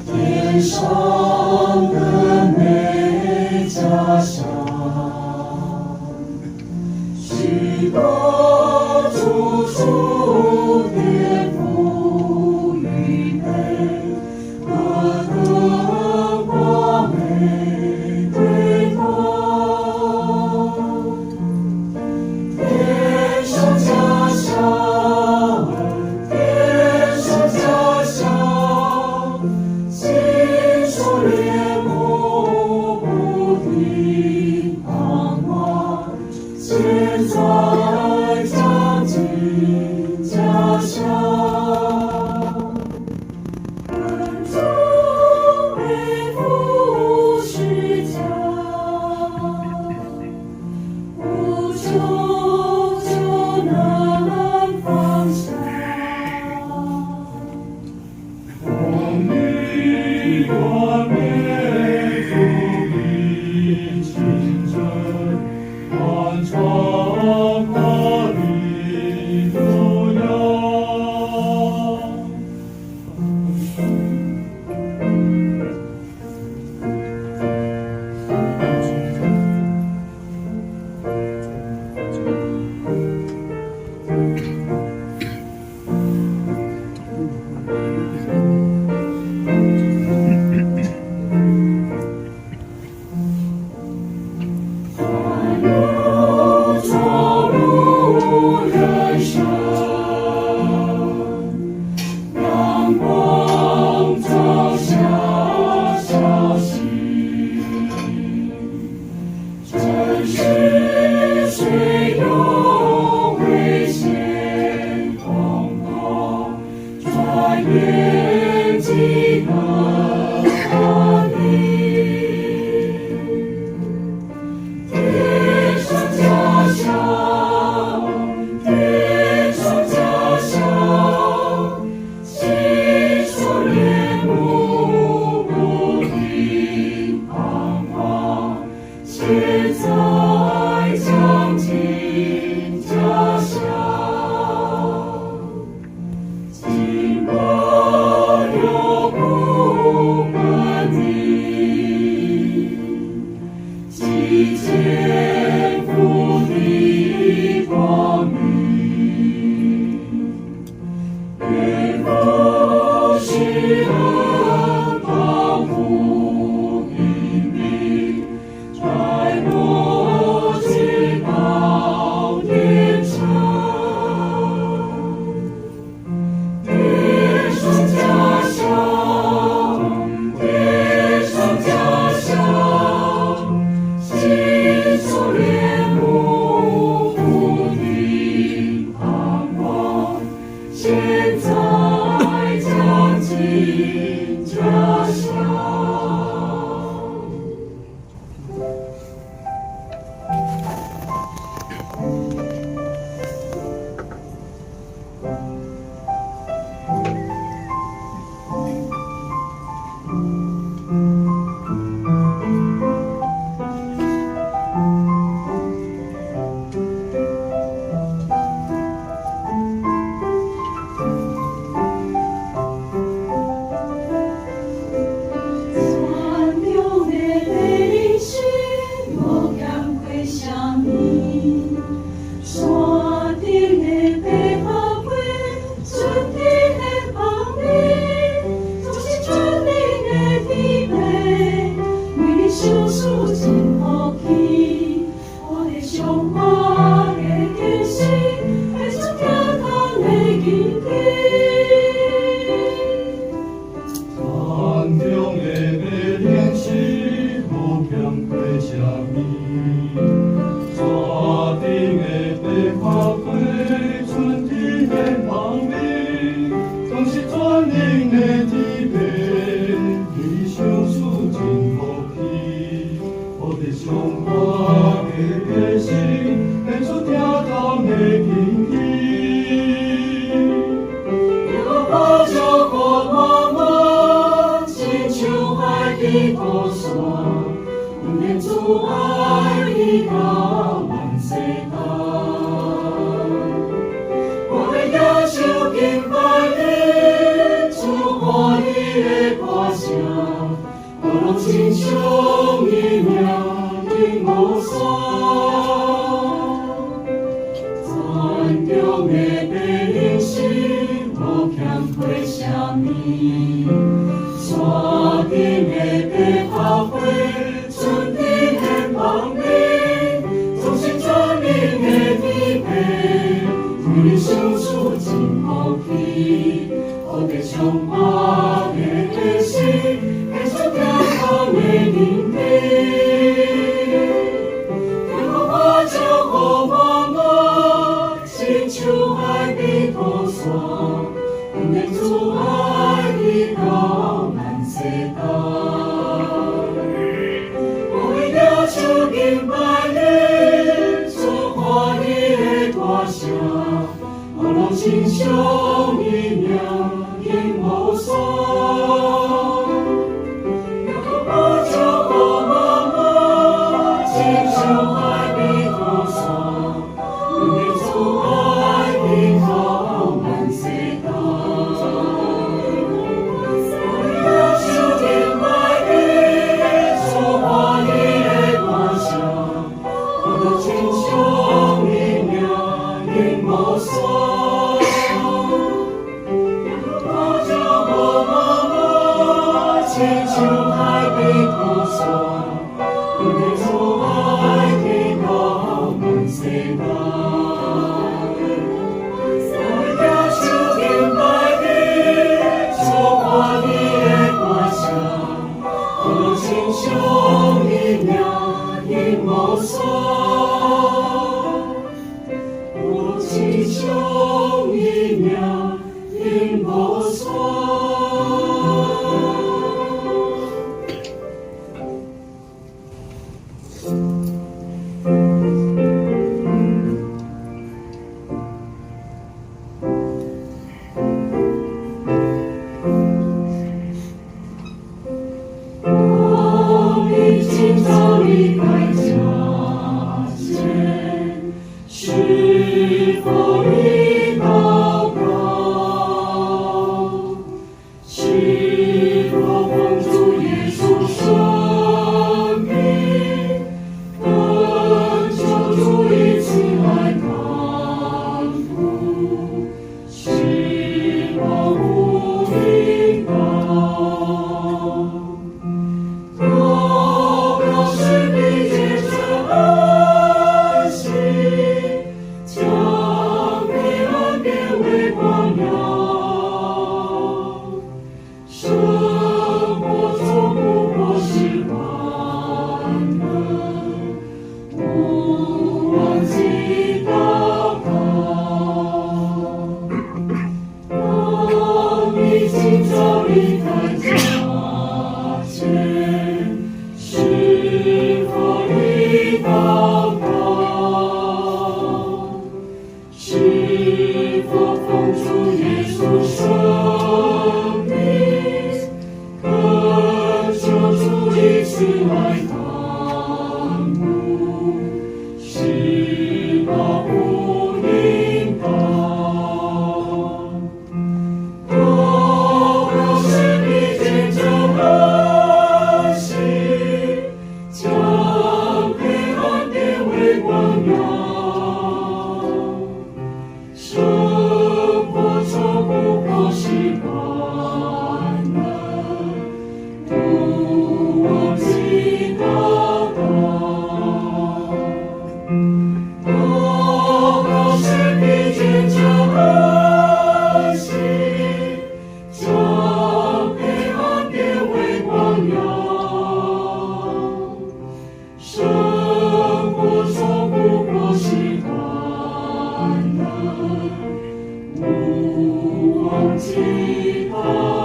天上的美家乡，许多处处颠覆预备，何等光美对方！天上家乡，天上家乡，心手恋慕不停盼望，现在将近家乡。恩主为父是家，无求救难放下。光明光灭主的清真，万长哈利路亚。还有着路人生，阳光照下消息，真是水有危险风暴，转眼即能逃离。天上家乡，天上家乡，心手恋慕不停盼望，现在将近家乡。经过有不管你，即见父的光明，愿佛施恩保护引领，在我直到天长。天上家乡，天上家乡，心手恋慕不停盼望，现在将近家乡。传流的泪水，我赶快向你。说定的背后会，准定的旁边，就是准定的地位。为你受赎真福气，我的上我的决心，会出天堂的根基。山中的美莲是无强过什么？山顶的白花花，春天的旁边，总是专灵的地位。你受赎真福气，我的上我的决心，会出天堂的根基。有保佑过我们，千秋海的多山，永远主爱的高万世代。我的要求平凡的。的歌声，我拢亲像伊命因无线。山中的白灵是无欠缺啥物，山顶的白花花，春天的芳味，总是全面的疲惫。有你相处真好奇，我的充满的心，会出健康的人生。天空花照雨满满，亲像海边土沙，阮的主爱去到万世代。我为了手敬拜你，出欢喜的歌声。我拢亲像伊命因无线，天空花照雨满满，亲像海边土沙，阮的主爱去到万世代。我为了手敬拜你，出欢喜的歌声，我拢亲像伊命因无线。亲像海边土沙，阮的主爱去到万世代。我为了手敬拜你，出欢喜的歌声，我拢亲像伊命因无线，我亲像伊命因无线。今朝离开家前，是否已祷告？是否奉主耶稣生命，恳求主一次来看顾？是否无引导？是比借着恩心，将黑暗变为光耀。生活中不过是欢乐，不忘记祷告。当你今朝离开家前，是否已祷告？是否奉主耶稣生命，恳求主一次来看顾？是否无引导？都是你见证恩心，将黑暗变为光耀。生活中不过是欢乐，不忘记祷告。都是你见证恩心，将黑暗变为光耀。生活中不过是欢乐，不忘记祷告。